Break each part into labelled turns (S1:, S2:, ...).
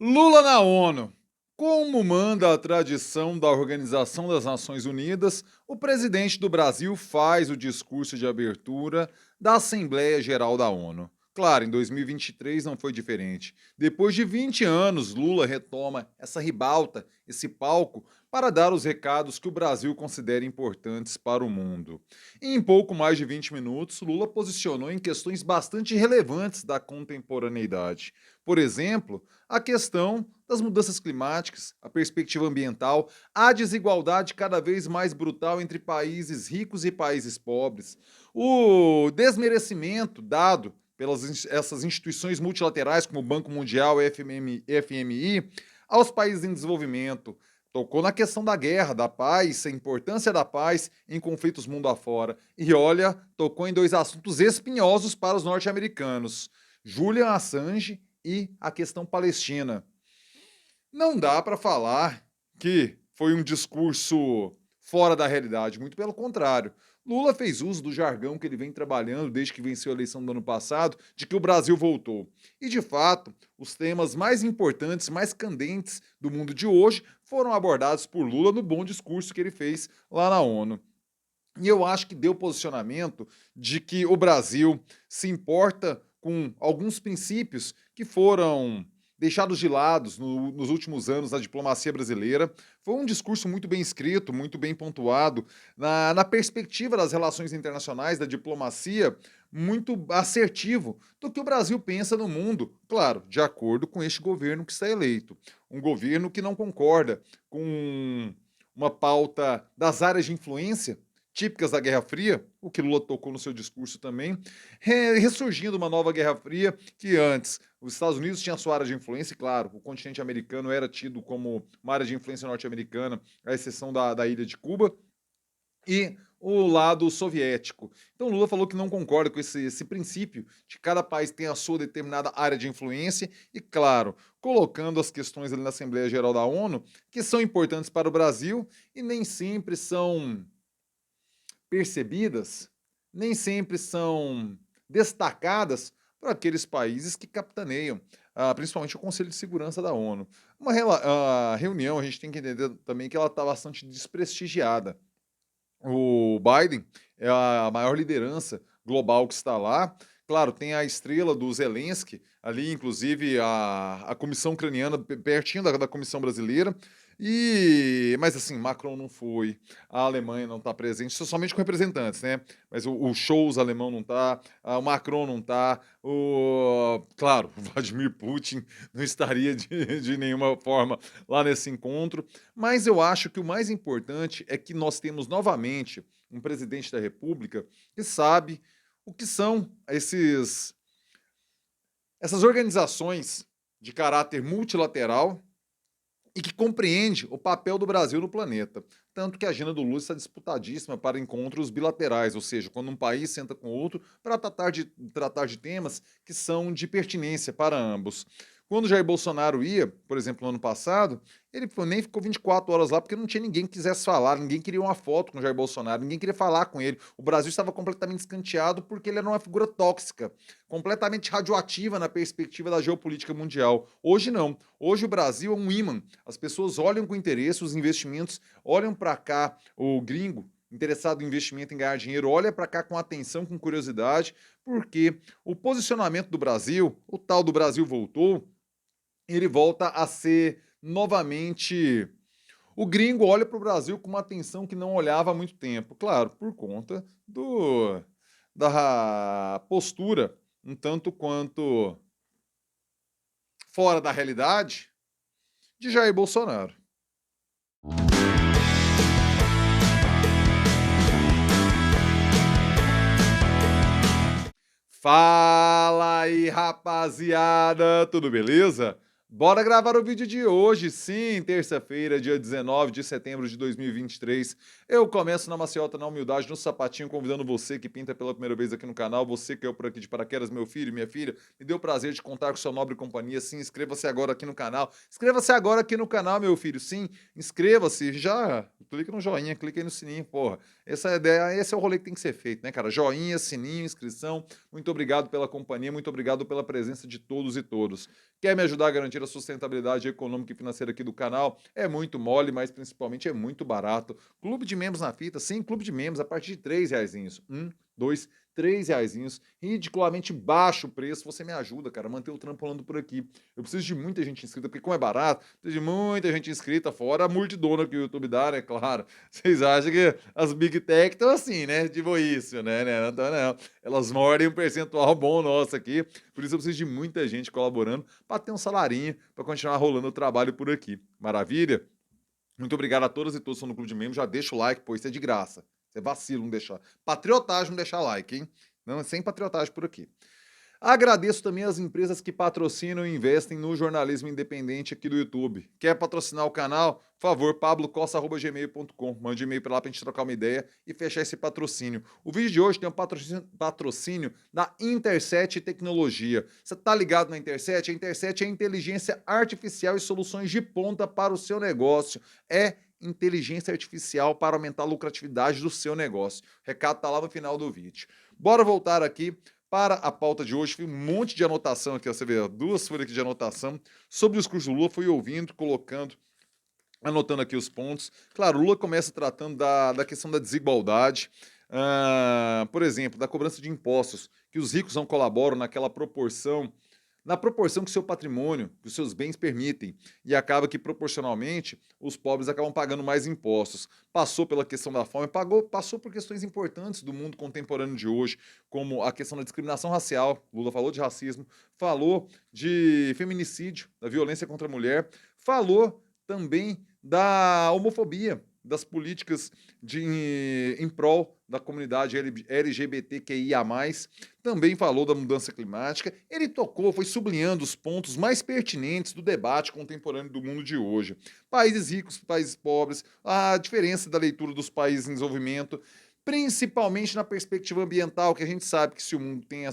S1: Lula na ONU. Como manda a tradição da Organização das Nações Unidas, o presidente do Brasil faz o discurso de abertura da Assembleia Geral da ONU. Claro, em 2023 não foi diferente. Depois de 20 anos, Lula retoma essa ribalta, esse palco, para dar os recados que o Brasil considera importantes para o mundo. E em pouco mais de 20 minutos, Lula posicionou em questões bastante relevantes da contemporaneidade. Por exemplo, a questão das mudanças climáticas, a perspectiva ambiental, a desigualdade cada vez mais brutal entre países ricos e países pobres, o desmerecimento dado pelas essas instituições multilaterais como o Banco Mundial, FMI, aos países em desenvolvimento. Tocou na questão da guerra, da paz, a importância da paz em conflitos mundo afora. E olha, tocou em dois assuntos espinhosos para os norte-americanos: Julian Assange e a questão palestina. Não dá para falar que foi um discurso fora da realidade, muito pelo contrário. Lula fez uso do jargão que ele vem trabalhando desde que venceu a eleição do ano passado, de que o Brasil voltou. E, de fato, os temas mais importantes, mais candentes do mundo de hoje foram abordados por Lula no bom discurso que ele fez lá na ONU. E eu acho que deu posicionamento de que o Brasil se importa com alguns princípios que foram deixados de lado nos últimos anos na diplomacia brasileira. Foi um discurso muito bem escrito, muito bem pontuado, na perspectiva das relações internacionais, da diplomacia, muito assertivo do que o Brasil pensa no mundo, claro, de acordo com este governo que está eleito. Um governo que não concorda com uma pauta das áreas de influência típicas da Guerra Fria, o que Lula tocou no seu discurso também, ressurgindo uma nova Guerra Fria, que antes os Estados Unidos tinham sua área de influência, e claro, o continente americano era tido como uma área de influência norte-americana, à exceção da ilha de Cuba, e o lado soviético. Então Lula falou que não concorda com esse princípio de que cada país tem a sua determinada área de influência e, claro, colocando as questões ali na Assembleia Geral da ONU, que são importantes para o Brasil e nem sempre são percebidas, nem sempre são destacadas por aqueles países que capitaneiam, principalmente o Conselho de Segurança da ONU. A reunião, a gente tem que entender também que ela está bastante desprestigiada. O Biden é a maior liderança global que está lá. Claro, tem a estrela do Zelensky, ali, inclusive a comissão ucraniana, pertinho da comissão brasileira. Mas assim, Macron não foi, a Alemanha não está presente, somente com representantes, né? Mas o Scholz alemão não está, o Macron não está, claro, o Vladimir Putin não estaria de nenhuma forma lá nesse encontro. Mas eu acho que o mais importante é que nós temos novamente um presidente da República que sabe o que são essas organizações de caráter multilateral e que compreende o papel do Brasil no planeta. Tanto que a agenda do Lula está disputadíssima para encontros bilaterais, ou seja, quando um país senta com outro para tratar de temas que são de pertinência para ambos. Quando Jair Bolsonaro ia, por exemplo, no ano passado, nem ficou 24 horas lá porque não tinha ninguém que quisesse falar, ninguém queria uma foto com o Jair Bolsonaro, ninguém queria falar com ele. O Brasil estava completamente escanteado porque ele era uma figura tóxica, completamente radioativa na perspectiva da geopolítica mundial. Hoje não. Hoje o Brasil é um imã. As pessoas olham com interesse, os investimentos olham para cá, o gringo interessado em investimento, em ganhar dinheiro, olha para cá com atenção, com curiosidade, porque o posicionamento do Brasil, o tal do Brasil voltou, ele volta a ser novamente. O gringo olha para o Brasil com uma atenção que não olhava há muito tempo, claro, por conta da postura um tanto quanto fora da realidade de Jair Bolsonaro. Fala aí, rapaziada, tudo beleza? Bora gravar o vídeo de hoje, sim, terça-feira, dia 19 de setembro de 2023. Eu começo na maciota, na humildade, no sapatinho, convidando você que pinta pela primeira vez aqui no canal, você que é por aqui de paraquedas, meu filho, minha filha, me deu o prazer de contar com sua nobre companhia, sim, inscreva-se agora aqui no canal. Inscreva-se agora aqui no canal, meu filho, sim, inscreva-se, já clica no joinha, clica aí no sininho, porra. Essa é a ideia, esse é o rolê que tem que ser feito, né, cara? Joinha, sininho, inscrição. Muito obrigado pela companhia, muito obrigado pela presença de todos e todas. Quer me ajudar a garantir a sustentabilidade econômica e financeira aqui do canal? É muito mole, mas principalmente é muito barato. Clube de membros na fita, sim, clube de membros a partir de R$ 3. Dois, R$ 3. Ridiculamente baixo o preço. Você me ajuda, cara, a manter o trampo rolando por aqui. Eu preciso de muita gente inscrita, porque como é barato, preciso de muita gente inscrita, fora a multidona que o YouTube dá, né? Claro. Vocês acham que as Big Tech estão assim, né? Tipo isso, né? Não, não. Elas mordem um percentual bom nosso aqui. Por isso eu preciso de muita gente colaborando para ter um salarinho, para continuar rolando o trabalho por aqui. Maravilha? Muito obrigado a todas e todos que estão no Clube de Membros. Já deixa o like, pois isso é de graça. Você vacila não deixar. Patriotagem não deixar like, hein? Não, sem patriotagem por aqui. Agradeço também as empresas que patrocinam e investem no jornalismo independente aqui do YouTube. Quer patrocinar o canal? Por favor, pablocosta.gmail.com. Mande e-mail para lá para a gente trocar uma ideia e fechar esse patrocínio. O vídeo de hoje tem um patrocínio da Interset Tecnologia. Você tá ligado na Interset? A Interset é inteligência artificial e soluções de ponta para o seu negócio. É inteligência artificial para aumentar a lucratividade do seu negócio. O recado tá lá no final do vídeo. Bora voltar aqui para a pauta de hoje. Fiz um monte de anotação aqui, ó, você vê, ó, 2 folhas aqui de anotação sobre o discurso do Lula, fui ouvindo, colocando, anotando aqui os pontos. Claro, o Lula começa tratando da questão da desigualdade, por exemplo, da cobrança de impostos, que os ricos não colaboram naquela proporção, na proporção que o seu patrimônio, que os seus bens permitem, e acaba que proporcionalmente os pobres acabam pagando mais impostos. Passou pela questão da fome, passou por questões importantes do mundo contemporâneo de hoje, como a questão da discriminação racial. Lula falou de racismo, falou de feminicídio, da violência contra a mulher, falou também da homofobia, das políticas em prol da comunidade LGBTQIA+, também falou da mudança climática. Ele tocou, foi sublinhando os pontos mais pertinentes do debate contemporâneo do mundo de hoje. Países ricos, países pobres, a diferença da leitura dos países em desenvolvimento, principalmente na perspectiva ambiental, que a gente sabe que se o mundo tem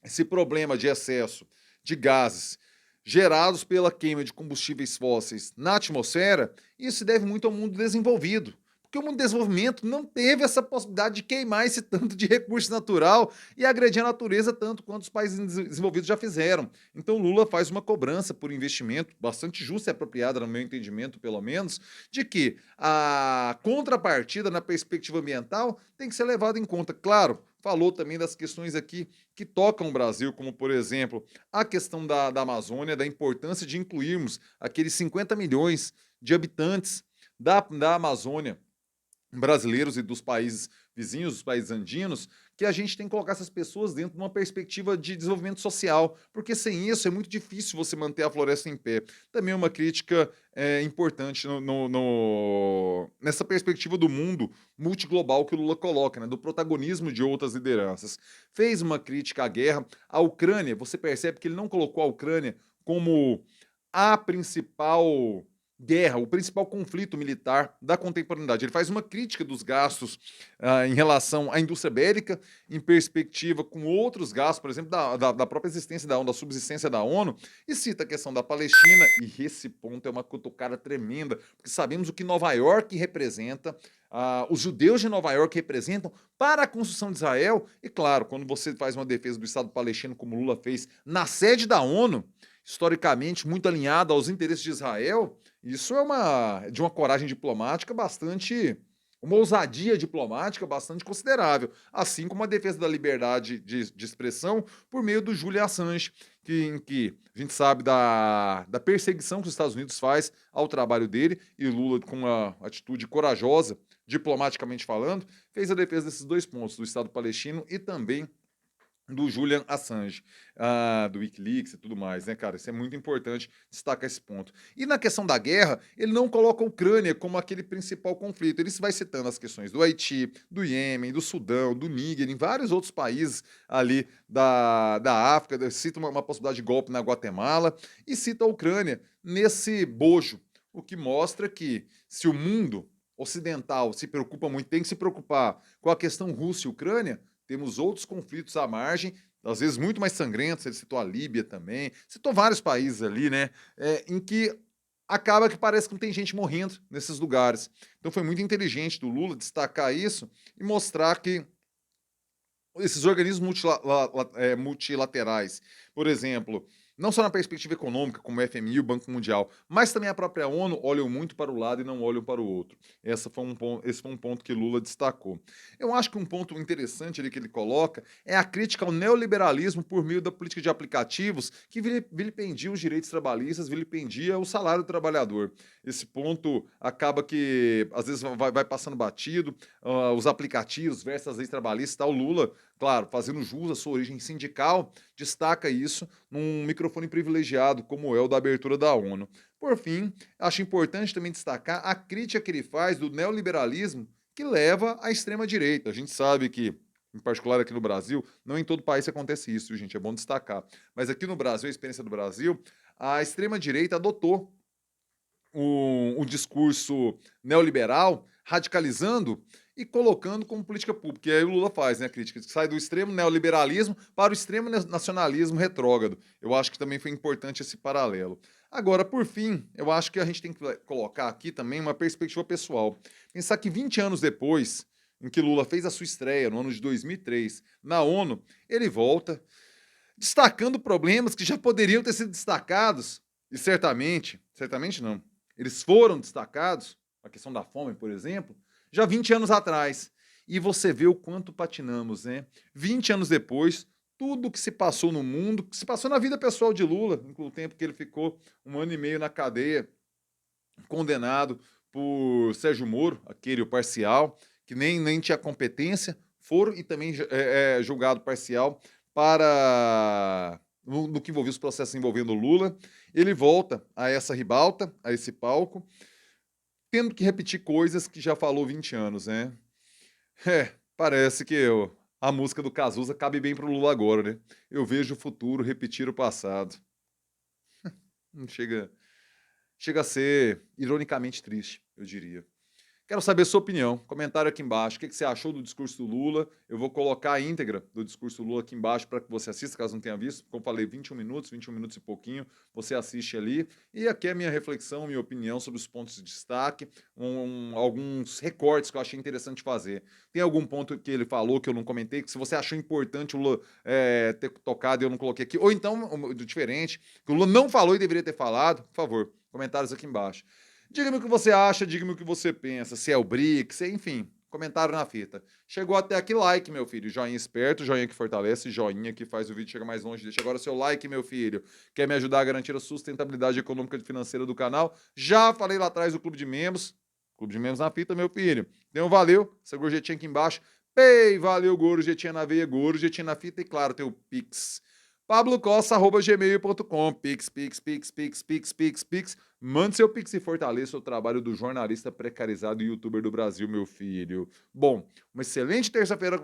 S1: esse problema de excesso de gases gerados pela queima de combustíveis fósseis na atmosfera, isso se deve muito ao mundo desenvolvido. Porque o mundo de desenvolvimento não teve essa possibilidade de queimar esse tanto de recurso natural e agredir a natureza tanto quanto os países desenvolvidos já fizeram. Então Lula faz uma cobrança por investimento bastante justa e apropriada, no meu entendimento, pelo menos, de que a contrapartida na perspectiva ambiental tem que ser levada em conta. Claro, falou também das questões aqui que tocam o Brasil, como, por exemplo, a questão da Amazônia, da importância de incluirmos aqueles 50 milhões de habitantes da Amazônia, brasileiros e dos países vizinhos, dos países andinos, que a gente tem que colocar essas pessoas dentro de uma perspectiva de desenvolvimento social, porque sem isso é muito difícil você manter a floresta em pé. Também uma crítica importante nessa perspectiva do mundo multiglobal que o Lula coloca, né, do protagonismo de outras lideranças. Fez uma crítica à guerra. A Ucrânia, você percebe que ele não colocou a Ucrânia como a principal guerra, o principal conflito militar da contemporaneidade. Ele faz uma crítica dos gastos em relação à indústria bélica, em perspectiva com outros gastos, por exemplo, da própria existência da ONU, da subsistência da ONU, e cita a questão da Palestina, e esse ponto é uma cutucada tremenda, porque sabemos o que Nova York representa, os judeus de Nova York representam para a construção de Israel, e claro, quando você faz uma defesa do Estado palestino, como Lula fez na sede da ONU, historicamente muito alinhada aos interesses de Israel, isso é de uma coragem diplomática bastante, uma ousadia diplomática bastante considerável, assim como a defesa da liberdade de expressão por meio do Julian Assange, em que a gente sabe da perseguição que os Estados Unidos faz ao trabalho dele, e Lula, com uma atitude corajosa, diplomaticamente falando, fez a defesa desses 2 pontos, do Estado palestino e também do Julian Assange, do Wikileaks e tudo mais, né, cara? Isso é muito importante destacar esse ponto. E na questão da guerra, ele não coloca a Ucrânia como aquele principal conflito. Ele vai citando as questões do Haiti, do Iêmen, do Sudão, do Níger, em vários outros países ali da África, cita uma possibilidade de golpe na Guatemala e cita a Ucrânia nesse bojo, o que mostra que se o mundo ocidental se preocupa muito, tem que se preocupar com a questão Rússia e Ucrânia, temos outros conflitos à margem, às vezes muito mais sangrentos. Ele citou a Líbia também, citou vários países ali, né, em que acaba que parece que não tem gente morrendo nesses lugares. Então foi muito inteligente do Lula destacar isso e mostrar que esses organismos multilaterais, por exemplo, não só na perspectiva econômica, como o FMI e o Banco Mundial, mas também a própria ONU olham muito para o lado e não olham para o outro. Esse foi um ponto que Lula destacou. Eu acho que um ponto interessante ali que ele coloca é a crítica ao neoliberalismo por meio da política de aplicativos que vilipendia os direitos trabalhistas, vilipendia o salário do trabalhador. Esse ponto acaba que às vezes vai passando batido, os aplicativos versus as leis trabalhistas, tá? O Lula, claro, fazendo jus à sua origem sindical, destaca isso num microfone privilegiado, como é o da abertura da ONU. Por fim, acho importante também destacar a crítica que ele faz do neoliberalismo que leva à extrema-direita. A gente sabe que, em particular aqui no Brasil, não em todo país acontece isso, viu, gente? É bom destacar. Mas aqui no Brasil, a experiência do Brasil, a extrema-direita adotou um discurso neoliberal, radicalizando e colocando como política pública. E aí o Lula faz, né, a crítica, que sai do extremo neoliberalismo para o extremo nacionalismo retrógrado. Eu acho que também foi importante esse paralelo. Agora, por fim, eu acho que a gente tem que colocar aqui também uma perspectiva pessoal. Pensar que 20 anos depois, em que Lula fez a sua estreia, no ano de 2003, na ONU, ele volta destacando problemas que já poderiam ter sido destacados, e certamente não, eles foram destacados, a questão da fome, por exemplo, já 20 anos atrás. E você vê o quanto patinamos, né? 20 anos depois, tudo que se passou no mundo, que se passou na vida pessoal de Lula, inclusive o tempo que ele ficou 1 ano e meio na cadeia, condenado por Sérgio Moro, aquele o parcial, que nem tinha competência, foram e também julgado parcial para no que envolvia os processos envolvendo Lula. Ele volta a essa ribalta, a esse palco, tendo que repetir coisas que já falou 20 anos, né? Parece que a música do Cazuza cabe bem pro Lula agora, né? Eu vejo o futuro repetir o passado. Não chega a ser ironicamente triste, eu diria. Quero saber a sua opinião. Comentário aqui embaixo. O que você achou do discurso do Lula? Eu vou colocar a íntegra do discurso do Lula aqui embaixo para que você assista, caso não tenha visto. Como falei, 21 minutos e pouquinho. Você assiste ali. E aqui é a minha reflexão, minha opinião sobre os pontos de destaque, alguns recortes que eu achei interessante fazer. Tem algum ponto que ele falou que eu não comentei, que se você achou importante o Lula ter tocado e eu não coloquei aqui, ou então, diferente, que o Lula não falou e deveria ter falado, por favor, comentários aqui embaixo. Diga-me o que você acha, diga-me o que você pensa, se é o BRICS, enfim, comentário na fita. Chegou até aqui, like, meu filho, joinha esperto, joinha que fortalece, joinha que faz o vídeo chegar mais longe. Deixa agora seu like, meu filho. Quer me ajudar a garantir a sustentabilidade econômica e financeira do canal? Já falei lá atrás do Clube de Membros na fita, meu filho. Então valeu, essa gorjetinha aqui embaixo. Pei, valeu, gorjetinha na veia, gorjetinha na fita e claro, tem o Pix. pablocosta@gmail.com. Pix. Mande seu Pix e fortaleça o trabalho do jornalista precarizado e youtuber do Brasil, meu filho. Bom, uma excelente terça-feira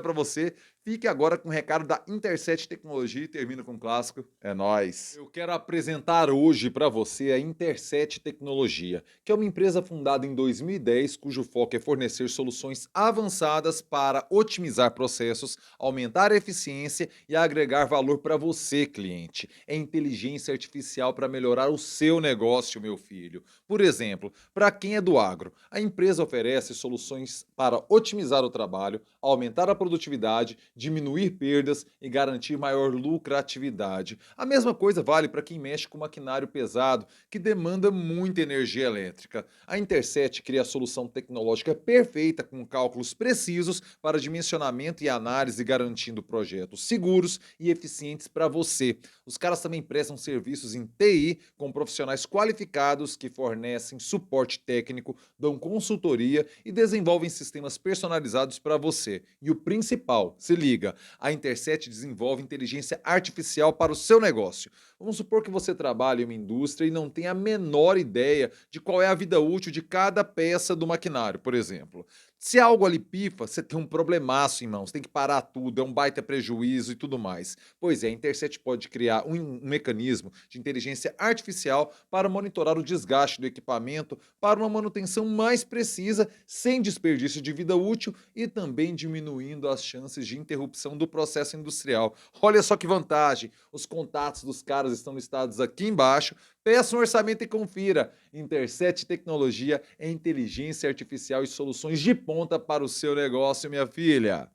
S1: para você. Fique agora com o recado da Interset Tecnologia e termina com um clássico. É nóis. Eu quero apresentar hoje para você a Interset Tecnologia, que é uma empresa fundada em 2010, cujo foco é fornecer soluções avançadas para otimizar processos, aumentar a eficiência e agregar valor para você, cliente. É inteligência artificial para melhorar o seu negócio, meu filho. Por exemplo, para quem é do agro, a empresa oferece soluções para otimizar o trabalho, aumentar a produtividade, diminuir perdas e garantir maior lucratividade. A mesma coisa vale para quem mexe com maquinário pesado, que demanda muita energia elétrica. A Interset cria a solução tecnológica perfeita com cálculos precisos para dimensionamento e análise, garantindo projetos seguros e eficientes para você. Os caras também prestam serviços em TI com profissionais qualificados que fornecem suporte técnico, dão consultoria e desenvolvem sistemas personalizados para você. E o principal, se liga, a Interset desenvolve inteligência artificial para o seu negócio. Vamos supor que você trabalhe em uma indústria e não tem a menor ideia de qual é a vida útil de cada peça do maquinário, por exemplo. Se algo ali pifa, você tem um problemaço em mãos, tem que parar tudo, é um baita prejuízo e tudo mais. Pois é, a Interset pode criar um mecanismo de inteligência artificial para monitorar o desgaste do equipamento para uma manutenção mais precisa, sem desperdício de vida útil e também diminuindo as chances de interrupção do processo industrial. Olha só que vantagem, os contatos dos caras elas estão listadas aqui embaixo. Peça um orçamento e confira. Interset Tecnologia é inteligência artificial e soluções de ponta para o seu negócio, minha filha.